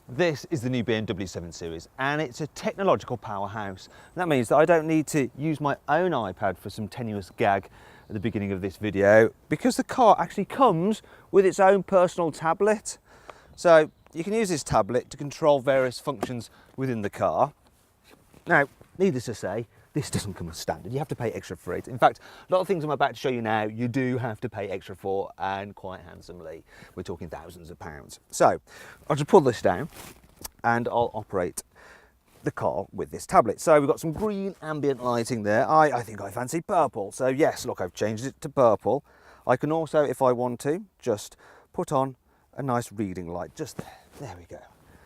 This is the new BMW 7 Series and it's a technological powerhouse. That means that I don't need to use my own iPad for some tenuous gag at the beginning of this video because the car actually comes with its own personal tablet. So you can use this tablet to control various functions within the car. Now, needless to say, this doesn't come as standard. You have to pay extra for it. In fact, a lot of things I'm about to show you now, you do have to pay extra for, and quite handsomely. We're talking thousands of pounds. So I'll just pull this down and I'll operate the car with this tablet. So we've got some green ambient lighting there. I think I fancy purple. So yes, look, I've changed it to purple. I can also, if I want to, just put on a nice reading light just there. There we go.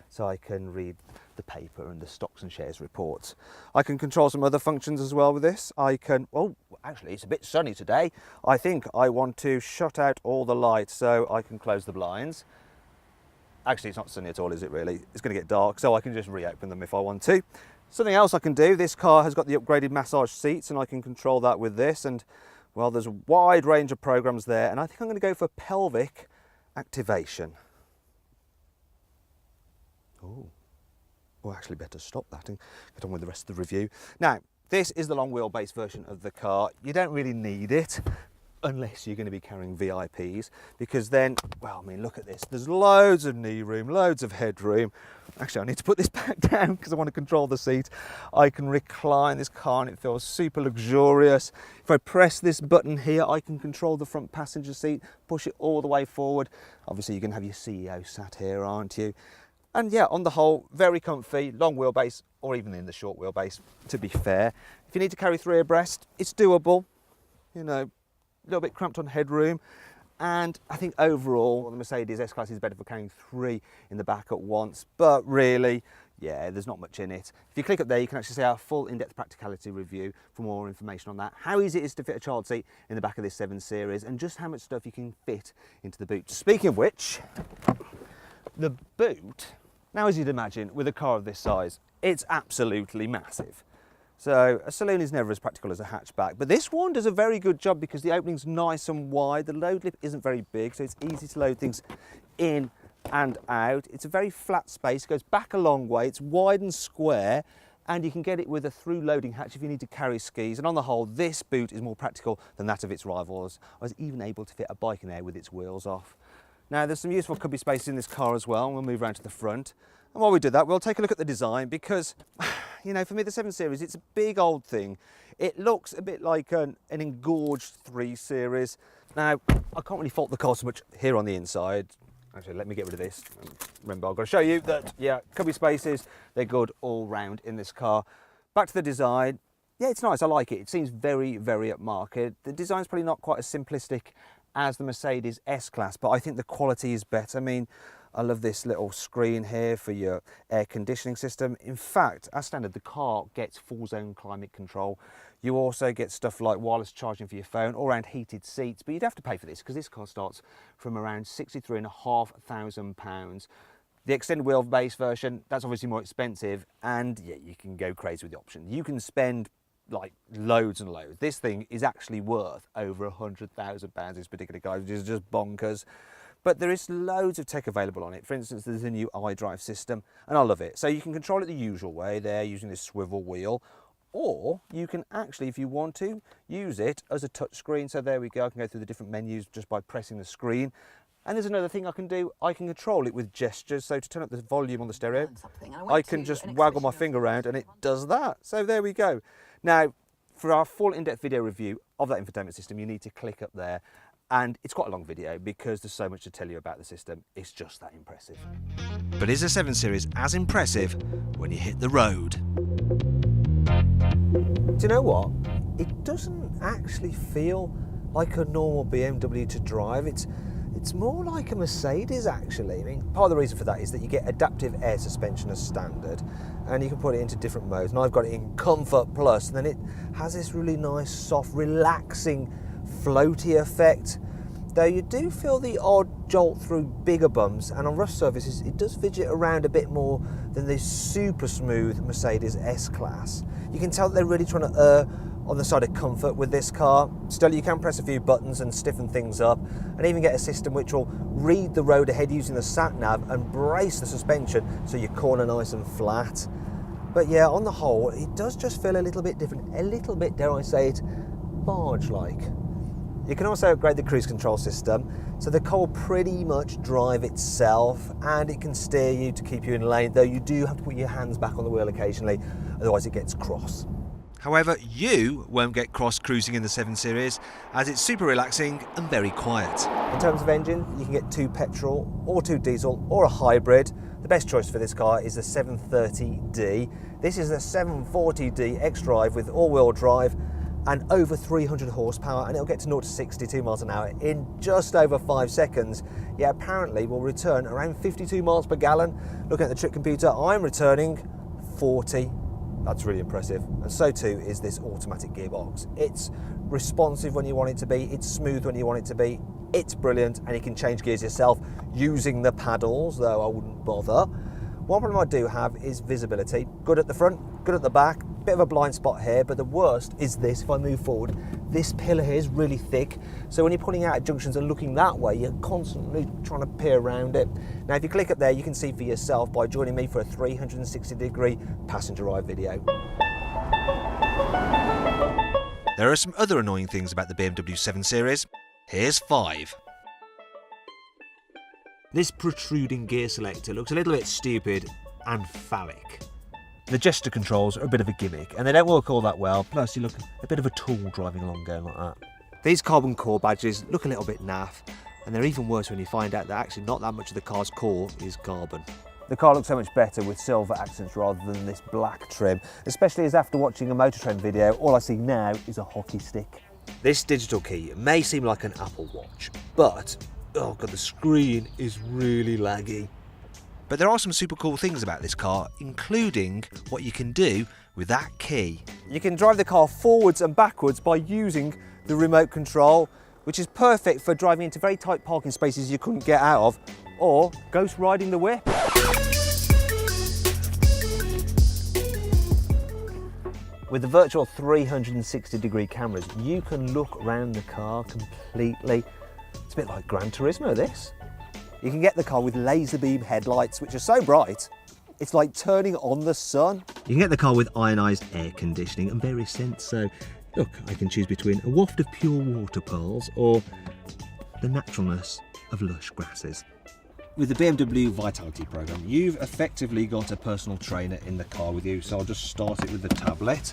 So I can read the paper and the stocks and shares reports. I can control some other functions as well with this. I can, oh, actually it's a bit sunny today. I think I want to shut out all the lights so I can close the blinds. Actually, it's not sunny at all, is it really? It's going to get dark, so I can just reopen them if I want to. Something else I can do, this car has got the upgraded massage seats and I can control that with this. And well, there's a wide range of programs there. And I think I'm going to go for pelvic activation. Oh, well, actually better stop that and get on with the rest of the review. Now, this is the long wheelbase version of the car. You don't really need it unless you're going to be carrying VIPs, because then, well, I mean, look at this. There's loads of knee room, loads of headroom. Actually, I need to put this back down because I want to control the seat. I can recline this car and it feels super luxurious. If I press this button here, I can control the front passenger seat, push it all the way forward. Obviously, you can have your CEO sat here, aren't you? And yeah, on the whole, very comfy, long wheelbase, or even in the short wheelbase, to be fair. If you need to carry 3 abreast, it's doable. You know, a little bit cramped on headroom. And I think overall, the Mercedes S-Class is better for carrying 3 in the back at once. But really, yeah, there's not much in it. If you click up there, you can actually see our full in-depth practicality review for more information on that. How easy it is to fit a child seat in the back of this 7 Series, and just how much stuff you can fit into the boot. Speaking of which, the boot, now as you'd imagine, with a car of this size, it's absolutely massive. So a saloon is never as practical as a hatchback, but this one does a very good job because the opening's nice and wide, the load lip isn't very big, so it's easy to load things in and out. It's a very flat space, it goes back a long way, it's wide and square, and you can get it with a through loading hatch if you need to carry skis. And on the whole, this boot is more practical than that of its rivals. I was even able to fit a bike in there with its wheels off. Now, there's some useful cubby space in this car as well. We'll move around to the front. And while we do that, we'll take a look at the design because, you know, for me, the 7 Series, it's a big old thing. It looks a bit like an engorged 3 Series. Now, I can't really fault the car so much here on the inside. Actually, let me get rid of this. Remember, I've got to show you that, yeah, cubby spaces, they're good all round in this car. Back to the design. Yeah, it's nice. I like it. It seems very, very upmarket. The design's probably not quite as simplistic as the Mercedes S-Class, but I think the quality is better. I mean, I love this little screen here for your air conditioning system. In fact, as standard, the car gets full zone climate control. You also get stuff like wireless charging for your phone, all around heated seats, but you'd have to pay for this because this car starts from around £63,500. The extended wheelbase version, that's obviously more expensive, and yeah, you can go crazy with the option. You can spend like loads and loads. This thing is actually worth over £100,000, this particular car, which is just bonkers. But there is loads of tech available on it. For instance, there's a new iDrive system, and I love it. So you can control it the usual way there using this swivel wheel, or you can actually, if you want to, use it as a touch screen. So there we go, I can go through the different menus just by pressing the screen. And there's another thing I can do, I can control it with gestures. So to turn up the volume on the stereo, I can just waggle my finger around and it does that. So there we go. Now, for our full in-depth video review of that infotainment system, you need to click up there. And it's quite a long video because there's so much to tell you about the system. It's just that impressive. But is the 7 Series as impressive when you hit the road? Do you know what? It doesn't actually feel like a normal BMW to drive. It's more like a Mercedes, actually. I mean, part of the reason for that is that you get adaptive air suspension as standard, and you can put it into different modes. And I've got it in Comfort Plus, and then it has this really nice, soft, relaxing, floaty effect. though you do feel the odd jolt through bigger bumps, and on rough surfaces it does fidget around a bit more than the super smooth Mercedes S-Class. You can tell that they're really trying to err on the side of comfort with this car. Still, you can press a few buttons and stiffen things up, and even get a system which will read the road ahead using the sat-nav and brace the suspension so you corner nice and flat. But yeah, on the whole, it does just feel a little bit different, a little bit, dare I say it, barge-like. You can also upgrade the cruise control system, so the car will pretty much drive itself, and it can steer you to keep you in lane, though you do have to put your hands back on the wheel occasionally, otherwise it gets cross. However, you won't get cross cruising in the 7 Series, as it's super relaxing and very quiet. In terms of engine, you can get 2 petrol or 2 diesel or a hybrid. The best choice for this car is the 730D. This is a 740D X-Drive with all-wheel drive and over 300 horsepower, and it'll get to 0 to 62 miles an hour in just over 5 seconds. Yet apparently will return around 52 miles per gallon. Looking at the trip computer, I'm returning 40. That's really impressive. And so too is this automatic gearbox. It's responsive when you want it to be, it's smooth when you want it to be, it's brilliant, and you can change gears yourself using the paddles, though I wouldn't bother. One problem I do have is visibility. Good at the front, good at the back, bit of a blind spot here, but the worst is this. If I move forward, this pillar here is really thick, so when you're pulling out at junctions and looking that way, you're constantly trying to peer around it. Now if you click up there, you can see for yourself by joining me for a 360-degree passenger eye video. There are some other annoying things about the BMW 7 Series. Here's 5. This protruding gear selector looks a little bit stupid and phallic. The gesture controls are a bit of a gimmick, and they don't work all that well, plus you look a bit of a tool driving along going like that. These carbon core badges look a little bit naff, and they're even worse when you find out that actually not that much of the car's core is carbon. The car looks so much better with silver accents rather than this black trim, especially as after watching a Motor Trend video, all I see now is a hockey stick. This digital key may seem like an Apple Watch, but oh god, the screen is really laggy. But there are some super cool things about this car, including what you can do with that key. You can drive the car forwards and backwards by using the remote control, which is perfect for driving into very tight parking spaces you couldn't get out of, or ghost riding the whip. With the virtual 360-degree cameras, you can look around the car completely. It's a bit like Gran Turismo, this. You can get the car with laser beam headlights, which are so bright, it's like turning on the sun. You can get the car with ionised air conditioning and various scents, so look, I can choose between a waft of pure water pearls or the naturalness of lush grasses. With the BMW Vitality program, you've effectively got a personal trainer in the car with you, so I'll just start it with the tablet.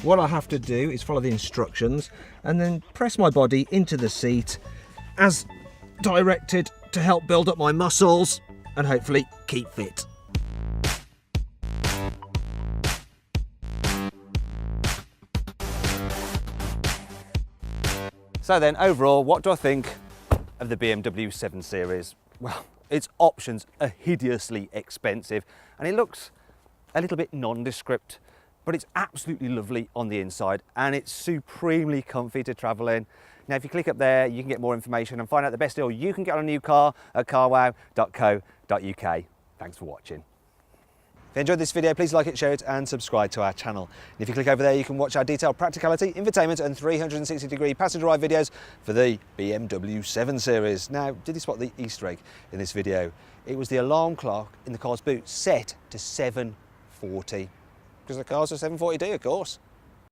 What I have to do is follow the instructions and then press my body into the seat as directed to help build up my muscles and hopefully keep fit. So then, overall, what do I think of the BMW 7 Series? Well, its options are hideously expensive and it looks a little bit nondescript, but it's absolutely lovely on the inside and it's supremely comfy to travel in. Now, if you click up there, you can get more information and find out the best deal you can get on a new car at carwow.co.uk. Thanks for watching. If you enjoyed this video, please like it, share it and subscribe to our channel. And if you click over there, you can watch our detailed practicality, infotainment and 360-degree passenger ride videos for the BMW 7 Series. Now, did you spot the Easter egg in this video? It was the alarm clock in the car's boot set to 7:40, because the car's a 740D, of course.